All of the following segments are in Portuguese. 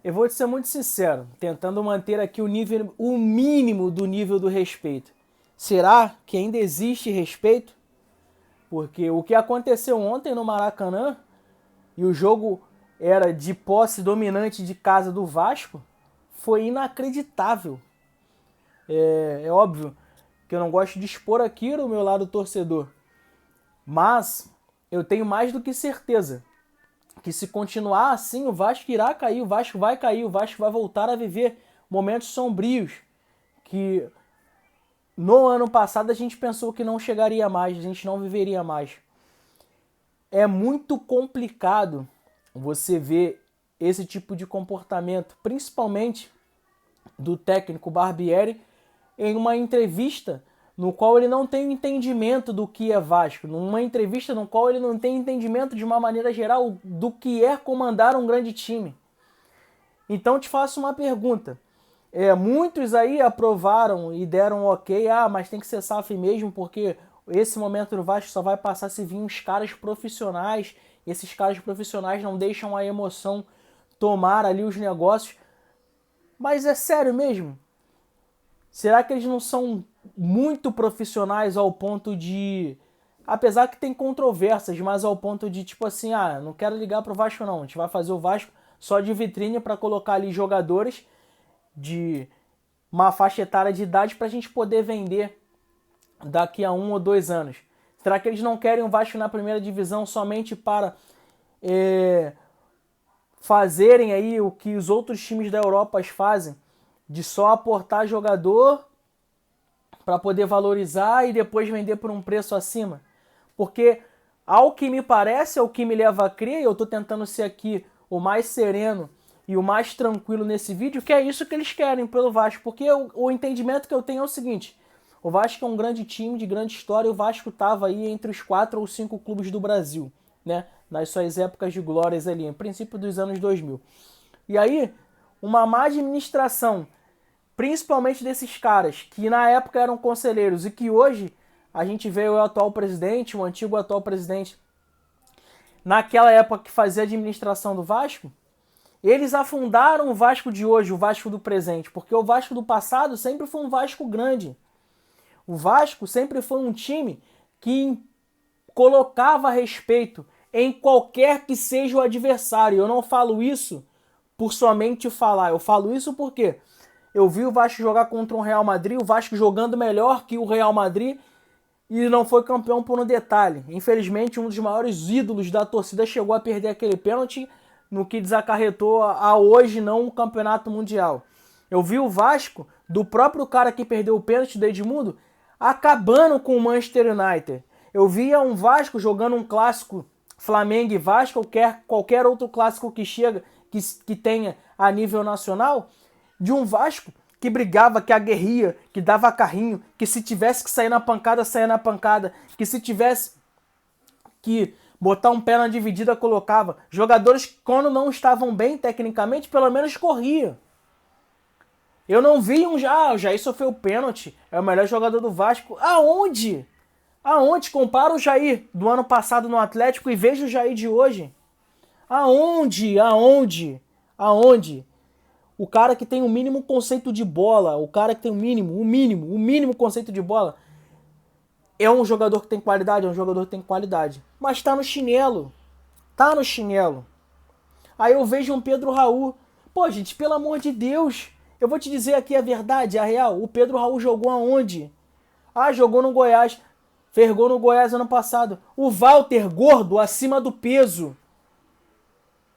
Eu vou te ser muito sincero, tentando manter aqui o nível, o mínimo do nível do respeito. Será que ainda existe respeito? Porque o que aconteceu ontem no Maracanã e o jogo era de posse dominante de casa do Vasco foi inacreditável. É óbvio que eu não gosto de expor aqui o meu lado torcedor, mas eu tenho mais do que certeza que se continuar assim, o Vasco irá cair, o Vasco vai cair, o Vasco vai voltar a viver momentos sombrios que no ano passado a gente pensou que não chegaria mais, a gente não viveria mais. É muito complicado você ver esse tipo de comportamento, principalmente do técnico Barbieri, em uma entrevista no qual ele não tem entendimento do que é Vasco, numa entrevista no qual ele não tem entendimento de uma maneira geral do que é comandar um grande time. Então te faço uma pergunta. Muitos aí aprovaram e deram ok, mas tem que ser SAF mesmo, porque esse momento do Vasco só vai passar se vir uns caras profissionais, e esses caras profissionais não deixam a emoção tomar ali os negócios. Mas é sério mesmo? Será que eles não são muito profissionais ao ponto de... Apesar que tem controvérsias, mas ao ponto de tipo assim, não quero ligar pro Vasco não, a gente vai fazer o Vasco só de vitrine para colocar ali jogadores de uma faixa etária de idade para a gente poder vender daqui a 1 ou 2 anos. Será que eles não querem o Vasco na primeira divisão somente para fazerem aí o que os outros times da Europa fazem, de só aportar jogador para poder valorizar e depois vender por um preço acima? Porque, ao que me parece, é o que me leva a crer, e eu estou tentando ser aqui o mais sereno e o mais tranquilo nesse vídeo, que é isso que eles querem pelo Vasco. Porque o entendimento que eu tenho é o seguinte: o Vasco é um grande time, de grande história, e o Vasco estava aí entre os 4 ou 5 clubes do Brasil, né? Nas suas épocas de glórias ali, em princípio dos anos 2000. E aí, uma má administração, principalmente desses caras, que na época eram conselheiros e que hoje a gente vê o atual presidente, o antigo atual presidente, naquela época que fazia a administração do Vasco, eles afundaram o Vasco de hoje, o Vasco do presente, porque o Vasco do passado sempre foi um Vasco grande. O Vasco sempre foi um time que colocava respeito em qualquer que seja o adversário. Eu não falo isso por somente falar, eu falo isso porque eu vi o Vasco jogar contra o Real Madrid, o Vasco jogando melhor que o Real Madrid, e não foi campeão por um detalhe. Infelizmente, um dos maiores ídolos da torcida chegou a perder aquele pênalti, no que desacarretou a hoje não um campeonato mundial. Eu vi o Vasco, do próprio cara que perdeu o pênalti, do Edmundo, acabando com o Manchester United. Eu via um Vasco jogando um clássico Flamengo e Vasco, qualquer outro clássico que chega, que tenha a nível nacional, de um Vasco que brigava, que aguerria, que dava carrinho, que se tivesse que sair na pancada, saia na pancada, que se tivesse que botar um pé na dividida, colocava. Jogadores que, quando não estavam bem tecnicamente, pelo menos corriam. Eu não vi o Jair sofreu o pênalti, é o melhor jogador do Vasco. Aonde? Aonde? Compara o Jair do ano passado no Atlético e veja o Jair de hoje. Aonde? Aonde? Aonde? O cara que tem o mínimo conceito de bola, o cara que tem o mínimo conceito de bola, é um jogador que tem qualidade, é um jogador que tem qualidade. Mas tá no chinelo. Tá no chinelo. Aí eu vejo um Pedro Raul. Pô, gente, pelo amor de Deus. Eu vou te dizer aqui a verdade, a real. O Pedro Raul jogou aonde? Jogou no Goiás. Fez gol no Goiás ano passado. O Walter, gordo, acima do peso,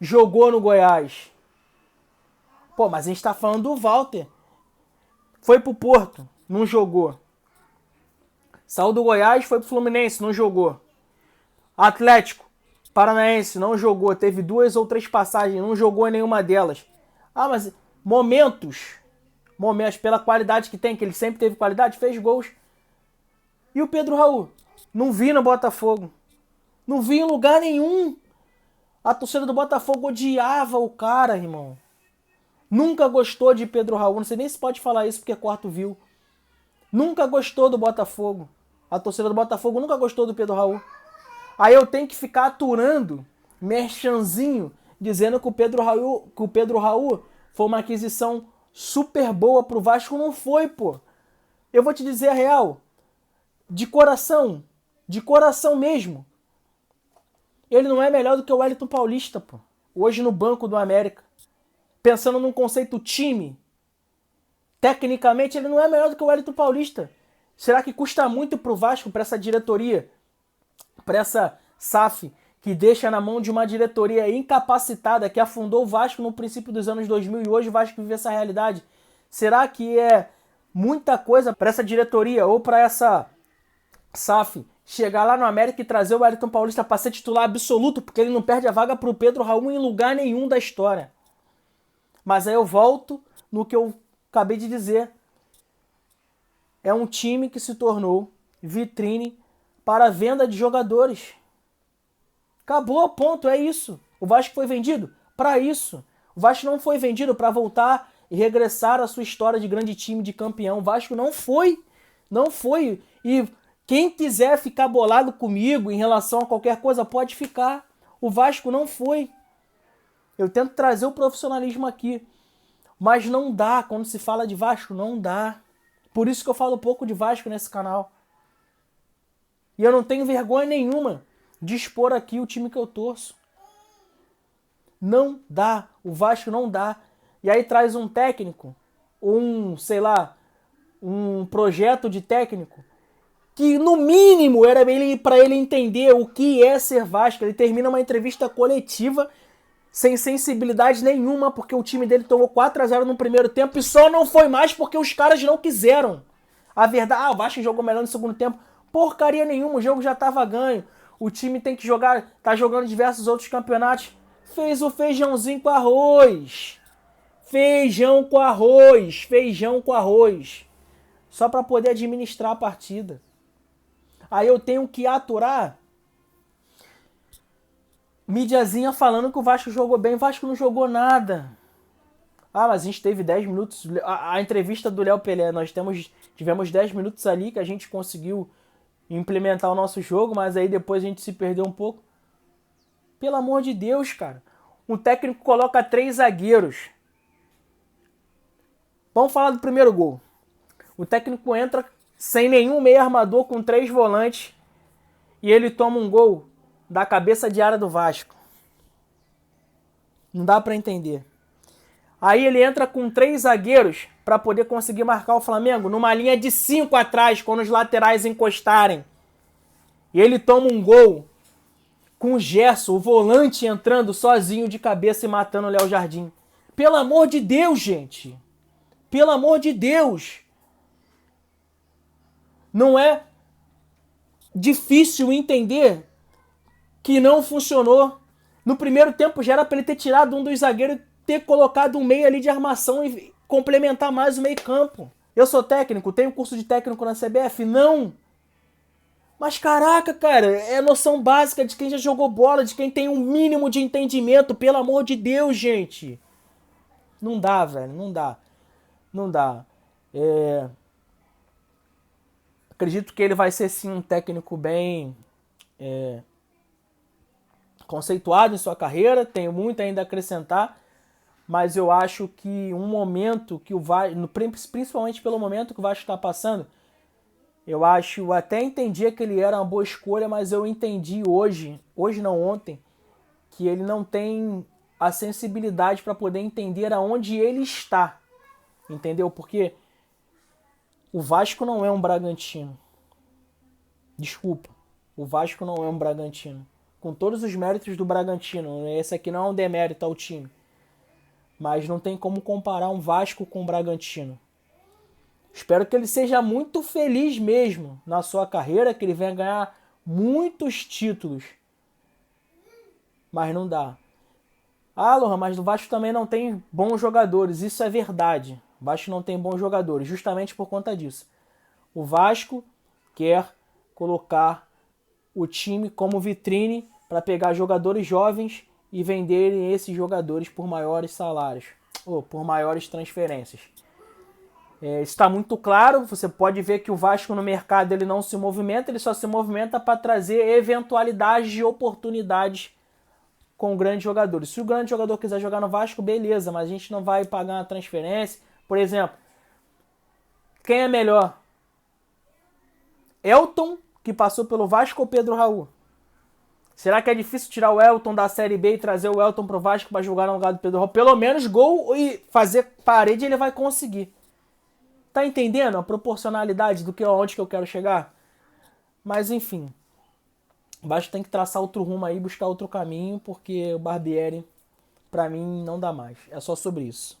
jogou no Goiás. Pô, mas a gente tá falando do Walter. Foi pro Porto, não jogou. Saiu do Goiás, foi pro Fluminense, não jogou. Atlético Paranaense, não jogou. Teve 2 ou 3 passagens, não jogou em nenhuma delas. Mas momentos, pela qualidade que tem, que ele sempre teve qualidade, fez gols. E o Pedro Raul? Não vi no Botafogo. Não vi em lugar nenhum. A torcida do Botafogo odiava o cara, irmão. Nunca gostou de Pedro Raul. Não sei nem se pode falar isso porque corta o view. Nunca gostou do Botafogo. A torcida do Botafogo nunca gostou do Pedro Raul. Aí eu tenho que ficar aturando merchanzinho dizendo que o Pedro Raul foi uma aquisição super boa pro Vasco. Não foi, pô. Eu vou te dizer a real. De coração mesmo. Ele não é melhor do que o Wellington Paulista, pô. Hoje no banco do América. Pensando num conceito time. Tecnicamente, ele não é melhor do que o Wellington Paulista. Será que custa muito pro Vasco, para essa diretoria, para essa SAF, que deixa na mão de uma diretoria incapacitada, que afundou o Vasco no princípio dos anos 2000 e hoje o Vasco vive essa realidade? Será que é muita coisa para essa diretoria ou para essa SAF chegar lá no América e trazer o Wellington Paulista para ser titular absoluto, porque ele não perde a vaga para o Pedro Raul em lugar nenhum da história? Mas aí eu volto no que eu acabei de dizer. É um time que se tornou vitrine para a venda de jogadores. Acabou, ponto, é isso. O Vasco foi vendido para isso. O Vasco não foi vendido para voltar e regressar à sua história de grande time, de campeão. O Vasco não foi. Não foi. E quem quiser ficar bolado comigo em relação a qualquer coisa, pode ficar. O Vasco não foi. Eu tento trazer o profissionalismo aqui. Mas não dá. Quando se fala de Vasco, não dá. Por isso que eu falo pouco de Vasco nesse canal. E eu não tenho vergonha nenhuma de expor aqui o time que eu torço. Não dá. O Vasco não dá. E aí traz um técnico, um projeto de técnico, que no mínimo era para ele entender o que é ser Vasco. Ele termina uma entrevista coletiva sem sensibilidade nenhuma, porque o time dele tomou 4-0 no primeiro tempo e só não foi mais porque os caras não quiseram. A verdade, o Vasco jogou melhor no segundo tempo. Porcaria nenhuma, o jogo já estava ganho. O time tem que jogar, tá jogando diversos outros campeonatos. Fez o feijãozinho com arroz. Feijão com arroz. Só para poder administrar a partida. Aí eu tenho que aturar mídiazinha falando que o Vasco jogou bem. O Vasco não jogou nada. Ah, mas a gente teve 10 minutos. A entrevista do Léo Pelé, nós tivemos 10 minutos ali que a gente conseguiu implementar o nosso jogo, mas aí depois a gente se perdeu um pouco. Pelo amor de Deus, cara. Um técnico coloca 3 zagueiros. Vamos falar do primeiro gol. O técnico entra sem nenhum meio armador, com 3 volantes, e ele toma um gol da cabeça de área do Vasco. Não dá pra entender. Aí ele entra com 3 zagueiros para poder conseguir marcar o Flamengo numa linha de 5 atrás, quando os laterais encostarem. E ele toma um gol com o Gerson, o volante, entrando sozinho de cabeça e matando o Léo Jardim. Pelo amor de Deus, gente. Pelo amor de Deus. Não é difícil entender que não funcionou. No primeiro tempo já era para ele ter tirado um dos zagueiros, ter colocado um meio ali de armação e complementar mais o meio campo. Eu sou técnico, tenho curso de técnico na CBF? Não. Mas caraca, cara, é noção básica de quem já jogou bola, de quem tem um mínimo de entendimento. Pelo amor de Deus, gente. Não dá, velho, não dá. Não dá. Acredito que ele vai ser sim um técnico bem conceituado em sua carreira. Tenho muito ainda a acrescentar. Mas eu acho que um momento que o Vasco, principalmente pelo momento que o Vasco está passando, eu até entendia que ele era uma boa escolha, mas eu entendi hoje não ontem, que ele não tem a sensibilidade para poder entender aonde ele está. Entendeu? Porque o Vasco não é um Bragantino. Desculpa. O Vasco não é um Bragantino. Com todos os méritos do Bragantino. Esse aqui não é um demérito ao time. Mas não tem como comparar um Vasco com um Bragantino. Espero que ele seja muito feliz mesmo na sua carreira, que ele venha ganhar muitos títulos. Mas não dá. Ah, Lohan, mas o Vasco também não tem bons jogadores. Isso é verdade. O Vasco não tem bons jogadores, justamente por conta disso. O Vasco quer colocar o time como vitrine para pegar jogadores jovens e venderem esses jogadores por maiores salários, ou por maiores transferências. Está muito claro, você pode ver que o Vasco no mercado ele não se movimenta, ele só se movimenta para trazer eventualidades de oportunidades com grandes jogadores. Se o grande jogador quiser jogar no Vasco, beleza, mas a gente não vai pagar uma transferência. Por exemplo, quem é melhor? Elton, que passou pelo Vasco, ou Pedro Raul? Será que é difícil tirar o Elton da Série B e trazer o Elton pro Vasco para jogar no lugar do Pedro Raul? Pelo menos gol e fazer parede ele vai conseguir. Tá entendendo a proporcionalidade do que onde que eu quero chegar? Mas enfim, o Vasco tem que traçar outro rumo aí, buscar outro caminho, porque o Barbieri, pra mim, não dá mais. É só sobre isso.